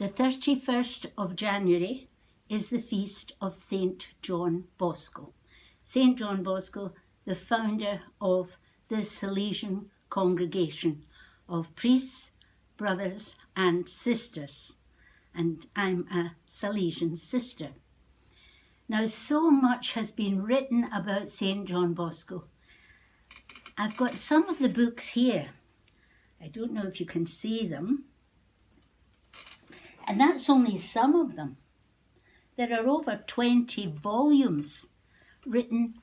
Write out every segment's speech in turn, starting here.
The 31st of January is the feast of St. John Bosco. St. John Bosco, the founder of the Salesian congregation of priests, brothers and sisters. And I'm a Salesian sister. Now, so much has been written about St. John Bosco. I've got some of the books here. I don't know if you can see them. And that's only some of them. There are over 20 volumes written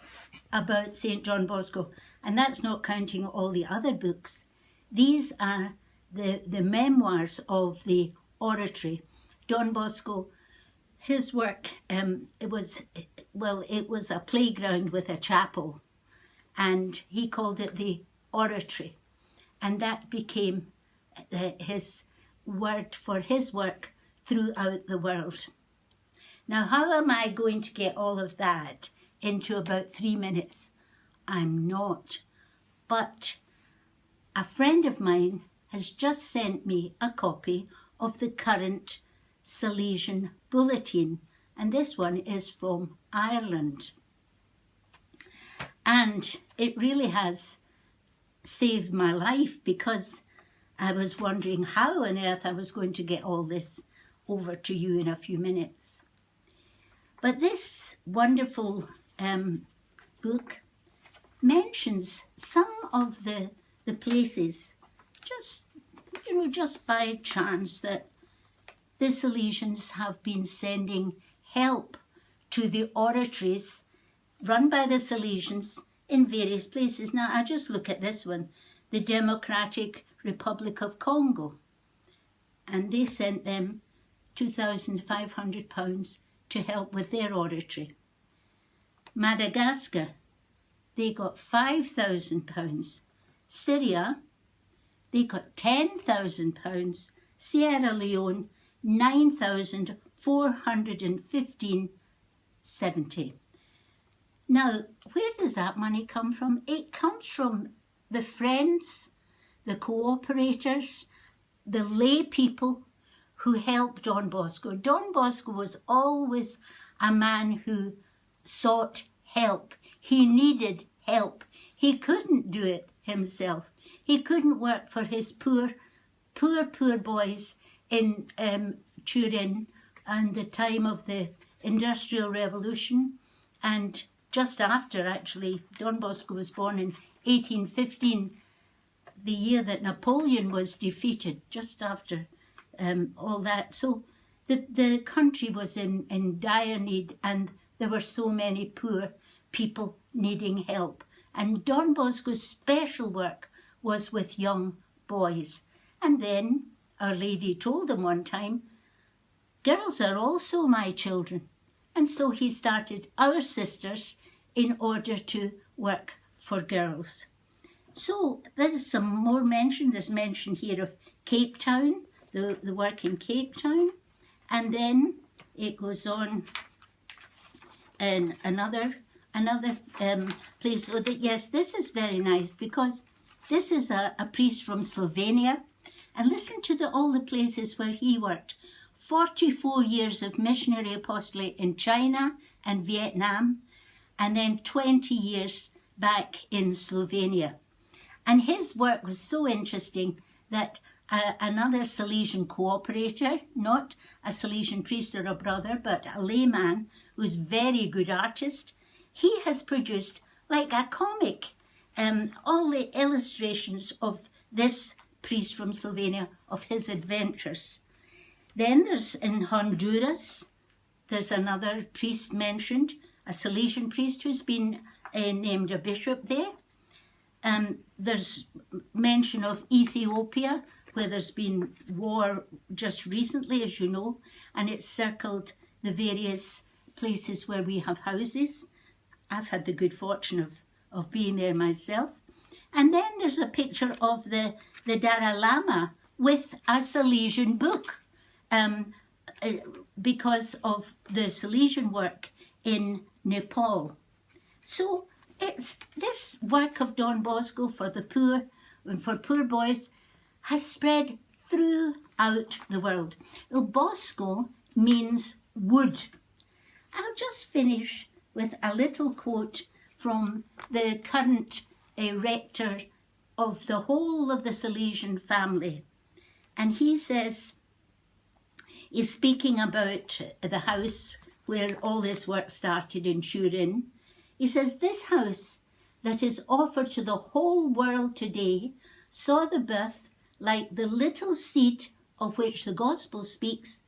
about St. John Bosco, and that's not counting all the other books. These are the memoirs of the oratory. Don Bosco, his work, it was a playground with a chapel, and he called it the oratory, and that became his word for his work throughout the world. Now, how am I going to get all of that into about 3 minutes? I'm not. But a friend of mine has just sent me a copy of the current Salesian Bulletin, and this one is from Ireland. And it really has saved my life, because I was wondering how on earth I was going to get all this over to you in a few minutes. But this wonderful book mentions some of the places, just by chance, that the Salesians have been sending help to the oratories run by the Salesians in various places. Now, I just look at this one, the Democratic Republic of Congo, and they sent them £2,500 to help with their oratory. Madagascar, they got £5,000. Syria, they got £10,000. Sierra Leone, 9,415.70. Now, where does that money come from? It comes from the friends, the cooperators, the lay people who helped Don Bosco. Don Bosco was always a man who sought help. He needed help. He couldn't do it himself. He couldn't work for his poor boys in Turin and the time of the Industrial Revolution, and just after, actually. Don Bosco was born in 1815, the year that Napoleon was defeated, just after all that. So the country was in dire need, and there were so many poor people needing help. And Don Bosco's special work was with young boys. And then Our Lady told him one time, "Girls are also my children." And so he started Our Sisters in order to work for girls. So there is some more mention. There's mention here of Cape Town, the work in Cape Town. And then it goes on in another place. So that, yes, this is very nice, because this is a priest from Slovenia. And listen to all the places where he worked. 44 years of missionary apostolate in China and Vietnam, and then 20 years back in Slovenia. And his work was so interesting that another Salesian cooperator, not a Salesian priest or a brother, but a layman who's very good artist, he has produced like a comic, all the illustrations of this priest from Slovenia, of his adventures. Then there's in Honduras, there's another priest mentioned, a Salesian priest who's been named a bishop there. There's mention of Ethiopia, where there's been war just recently, as you know, and it's circled the various places where we have houses. I've had the good fortune of being there myself. And then there's a picture of the Dalai Lama with a Salesian book, because of the Salesian work in Nepal. So it's this work of Don Bosco for the poor and for poor boys has spread throughout the world. Well, Bosco means wood. I'll just finish with a little quote from the current rector of the whole of the Salesian family. And he says, he's speaking about the house where all this work started in Turin. He says, this house that is offered to the whole world today saw the birth, like the little seed of which the gospel speaks,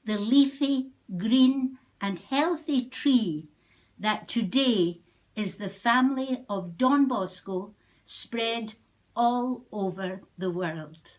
the leafy, green and healthy tree that today is the family of Don Bosco spread all over the world.